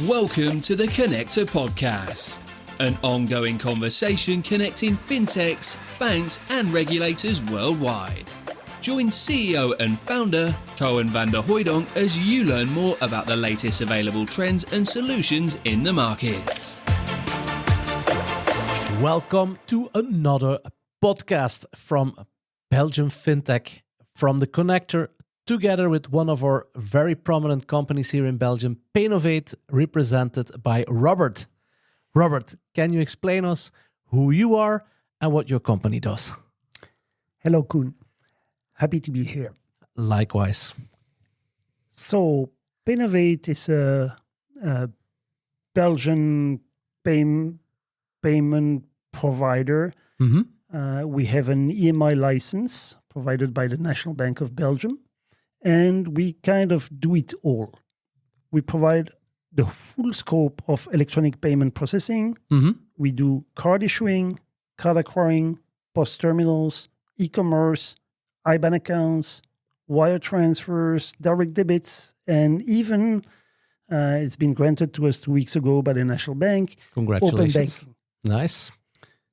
Welcome to the Connector Podcast, an ongoing conversation connecting fintechs, banks, and regulators worldwide. Join CEO and founder Koen van der Hooydonk as you learn more about the latest available trends and solutions in the markets. Welcome to another podcast from Belgian fintech, from the Connector, together with one of our very prominent companies here in Belgium, Paynovate, represented by Robert. Robert, can you explain us who you are and what your company does? Hello, Koen. Happy to be here. Likewise. So, Paynovate is a Belgian payment provider. We have an EMI license provided by the National Bank of Belgium, and we kind of do it all. We provide the full scope of electronic payment processing. We do card issuing, card acquiring, POS terminals, e-commerce, IBAN accounts, wire transfers, direct debits, and even it's been granted to us 2 weeks ago by the National Bank. Congratulations. Open banking. Nice.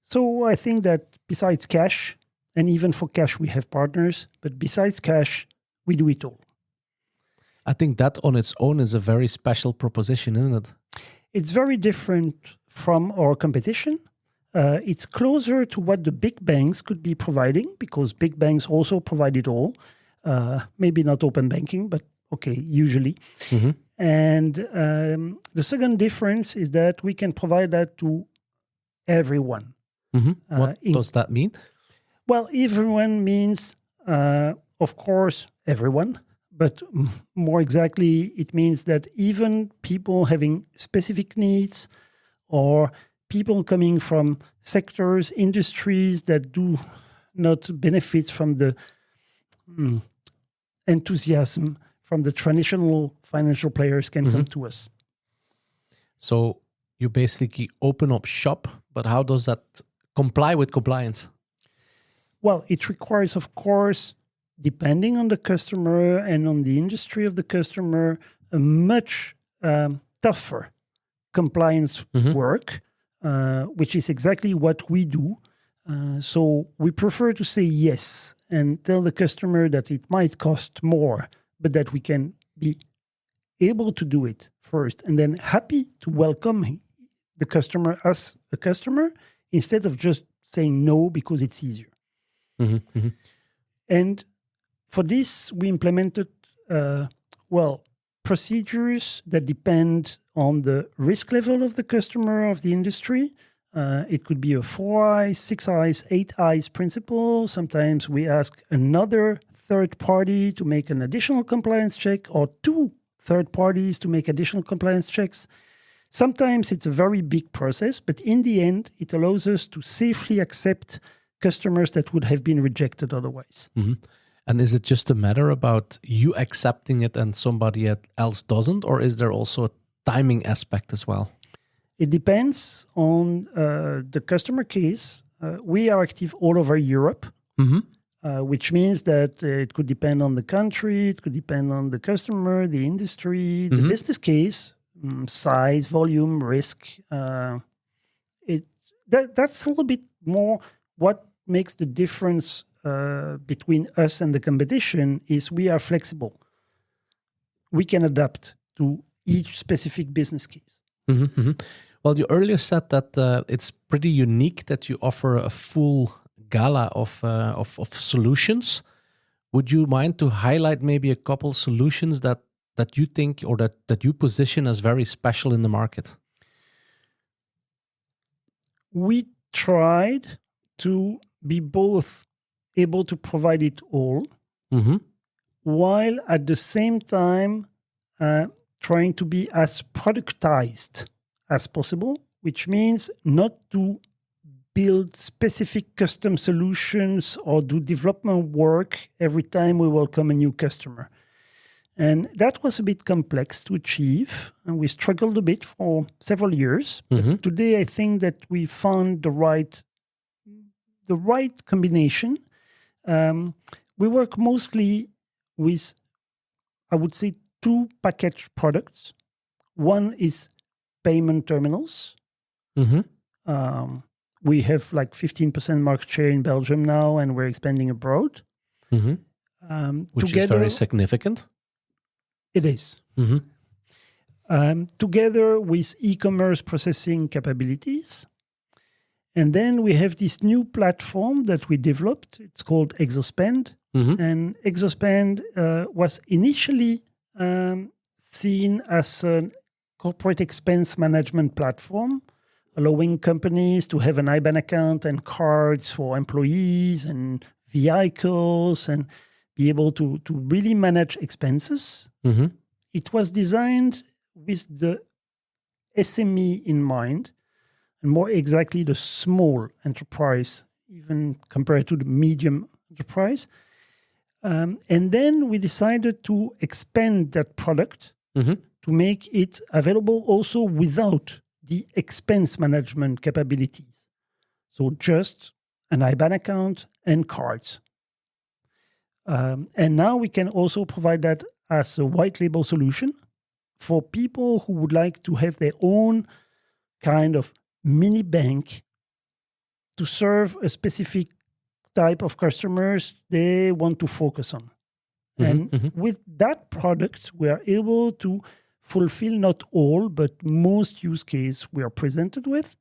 So I think that besides cash, and even for cash we have partners, but besides cash, we do it all. I think that on its own is a very special proposition, isn't it? It's very different from our competition. It's closer to what the big banks could be providing, because big banks also provide it all. Maybe not open banking, but okay, usually. And the second difference is that we can provide that to everyone. What does that mean? Well, everyone means, of course, everyone. But more exactly, it means that even people having specific needs or people coming from sectors, industries that do not benefit from the enthusiasm from the traditional financial players can come to us. So you basically open up shop, but how does that comply with compliance? Well, it requires, of course, depending on the customer and on the industry of the customer, a much tougher compliance work, which is exactly what we do. So we prefer to say yes and tell the customer that it might cost more, but that we can be able to do it first, and then happy to welcome the customer as a customer instead of just saying no because it's easier. And for this, we implemented, procedures that depend on the risk level of the customer, of the industry. It could be a 4 eyes, 6 eyes, 8 eyes principle. Sometimes we ask another third party to make an additional compliance check, or 2 third parties to make additional compliance checks. Sometimes it's a very big process, but in the end, it allows us to safely accept customers that would have been rejected otherwise. And is it just a matter about you accepting it and somebody else doesn't, or is there also a timing aspect as well? It depends on the customer case. We are active all over Europe, which means that it could depend on the country, it could depend on the customer, the industry, the business case, size, volume, risk. That's a little bit more what makes the difference between us and the competition is we are flexible. We can adapt to each specific business case. Well, you earlier said that it's pretty unique that you offer a full gala of solutions. Would you mind to highlight maybe a couple solutions that you think or that you position as very special in the market? We tried to be both able to provide it all, while at the same time trying to be as productized as possible, which means not to build specific custom solutions or do development work every time we welcome a new customer. And that was a bit complex to achieve, and we struggled a bit for several years. But today, I think that we found the right combination. We work mostly with, I would say, 2 packaged products. One is payment terminals. Mm-hmm. We have like 15% market share in Belgium now, and we're expanding abroad. Mm-hmm. Which is very significant. It is. Mm-hmm. Together with e-commerce processing capabilities. And then we have this new platform that we developed. It's called Exospend. Mm-hmm. And Exospend was initially seen as a corporate expense management platform, allowing companies to have an IBAN account and cards for employees and vehicles and be able to really manage expenses. Mm-hmm. It was designed with the SME in mind, and more exactly the small enterprise, even compared to the medium enterprise. And then we decided to expand that product to make it available also without the expense management capabilities. So just an IBAN account and cards. And now we can also provide that as a white label solution for people who would like to have their own kind of mini bank to serve a specific type of customers they want to focus on. And with that product, we are able to fulfill not all, but most use cases we are presented with.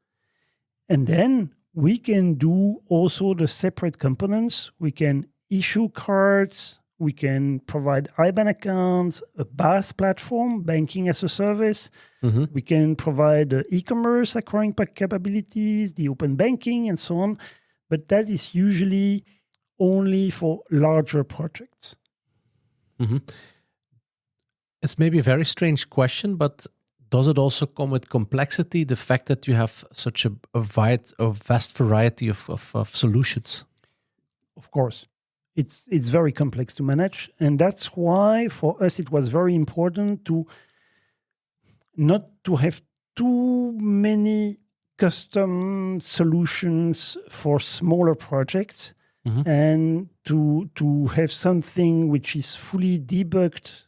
And then we can do also the separate components. We can issue cards. We can provide IBAN accounts, a BaaS platform, banking as a service. We can provide e-commerce acquiring capabilities, the open banking, and so on. But that is usually only for larger projects. It's maybe a very strange question, but does it also come with complexity, the fact that you have such a vast variety of solutions? Of course. It's very complex to manage. And that's why for us it was very important to not to have too many custom solutions for smaller projects, and to have something which is fully debugged,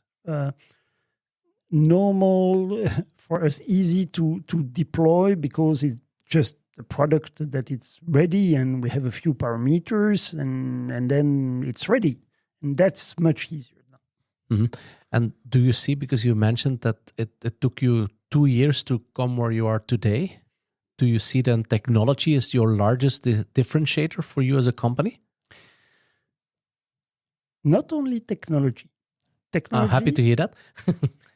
normal, for us easy to deploy, because it's just a product that it's ready and we have a few parameters and then it's ready. And that's much easier now. And do you see, because you mentioned that it took you 2 years to come where you are today, do you see then technology is your largest differentiator for you as a company? Not only technology. I'm happy to hear that.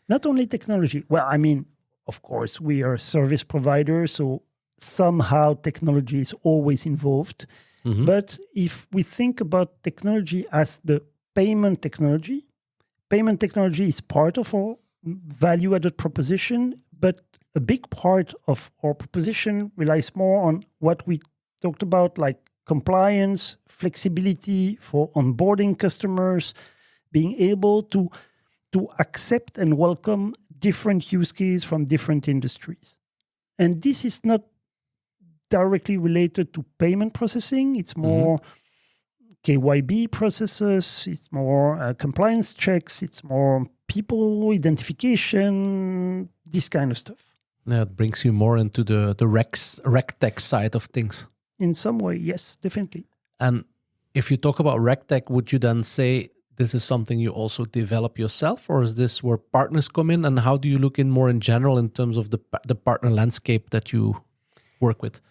Not only technology. Well, I mean, of course, we are a service provider, so somehow technology is always involved. But if we think about technology as the payment technology is part of our value-added proposition, but a big part of our proposition relies more on what we talked about, like compliance, flexibility for onboarding customers, being able to accept and welcome different use cases from different industries. And this is not directly related to payment processing. It's more KYB processes, it's more compliance checks, it's more people identification, this kind of stuff. Yeah, it brings you more into the RegTech side of things. In some way, yes, definitely. And if you talk about RegTech, would you then say this is something you also develop yourself, or is this where partners come in? And how do you look in more in general in terms of the partner landscape that you work with?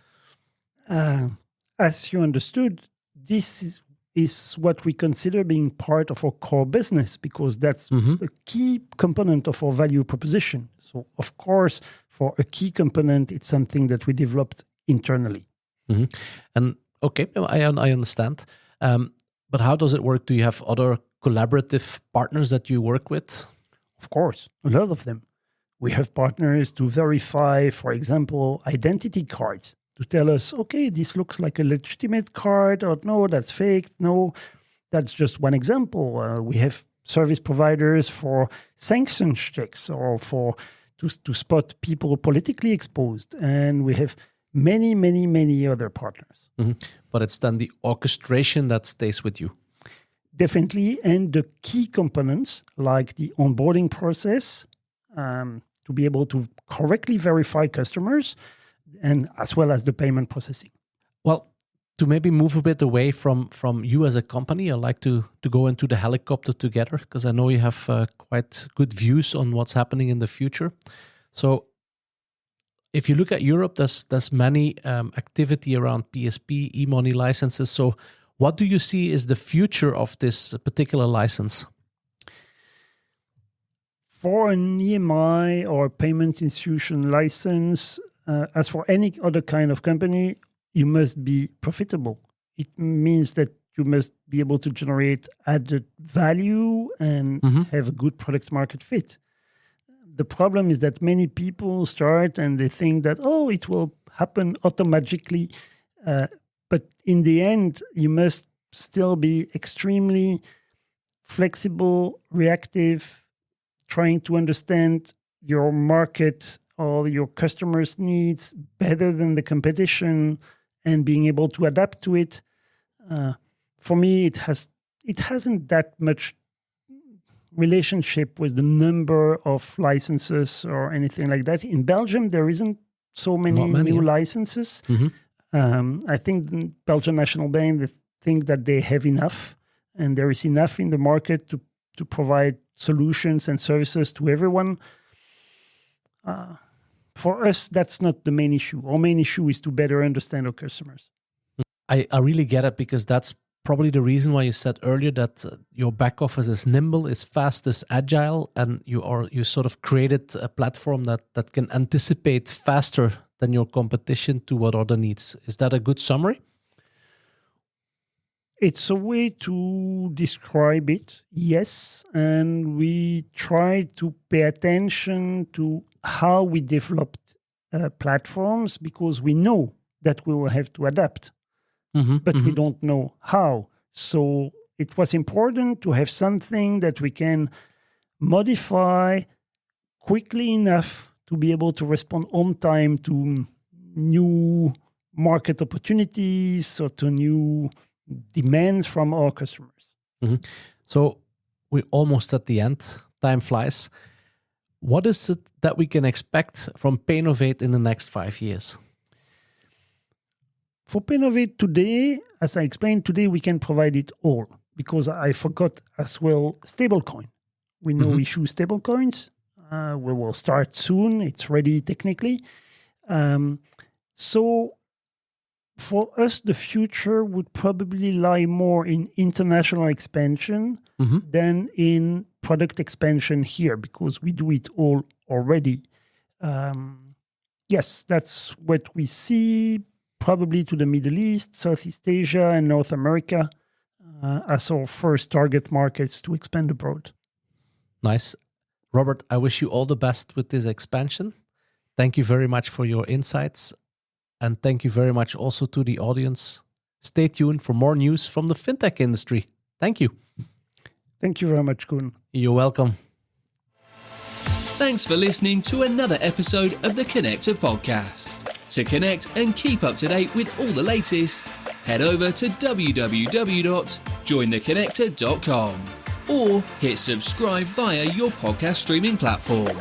As you understood, this is what we consider being part of our core business, because that's a key component of our value proposition. So, of course, for a key component, it's something that we developed internally. And okay, I understand. But how does it work? Do you have other collaborative partners that you work with? Of course, a lot of them. We have partners to verify, for example, identity cards, to tell us, okay, this looks like a legitimate card, or no, that's fake. No, that's just one example. We have service providers for sanctions checks or to spot people politically exposed. And we have many, many, many other partners. But it's then the orchestration that stays with you. Definitely. And the key components, like the onboarding process, to be able to correctly verify customers and as well as the payment processing. Well, to maybe move a bit away from you as a company, I'd like to go into the helicopter together, because I know you have quite good views on what's happening in the future. So if you look at Europe, there's many activity around PSP, e-money licenses. So what do you see is the future of this particular license? For an EMI or payment institution license, as for any other kind of company, you must be profitable. It means that you must be able to generate added value and have a good product market fit. The problem is that many people start and they think that, it will happen automatically. But in the end, you must still be extremely flexible, reactive, trying to understand your market or your customers' needs better than the competition and being able to adapt to it. For me, it hasn't that much relationship with the number of licenses or anything like that. In Belgium, there isn't so many new licenses. I think the Belgian National Bank, they think that they have enough, and there is enough in the market to provide solutions and services to everyone. For us, that's not the main issue. Our main issue is to better understand our customers. I really get it, because that's probably the reason why you said earlier that your back office is nimble, is fast, is agile, and you sort of created a platform that can anticipate faster than your competition to what are the needs. Is that a good summary? It's a way to describe it, yes. And we try to pay attention to how we developed platforms, because we know that we will have to adapt, but we don't know how. So it was important to have something that we can modify quickly enough to be able to respond on time to new market opportunities or to new demands from our customers. So we're almost at the end. Time flies. What is it that we can expect from Paynovate in the next 5 years? For Paynovate today, as I explained today, we can provide it all, because I forgot as well stablecoin. We know issue stablecoins. We will start soon. It's ready technically. So for us, the future would probably lie more in international expansion than in product expansion here, because we do it all already. Yes, that's what we see, probably to the Middle East, Southeast Asia, and North America as our first target markets to expand abroad. Nice. Robert, I wish you all the best with this expansion. Thank you very much for your insights. And thank you very much also to the audience. Stay tuned for more news from the fintech industry. Thank you. Thank you very much, Koen. You're welcome. Thanks for listening to another episode of the Connector Podcast. To connect and keep up to date with all the latest, head over to www.jointheconnector.com or hit subscribe via your podcast streaming platform.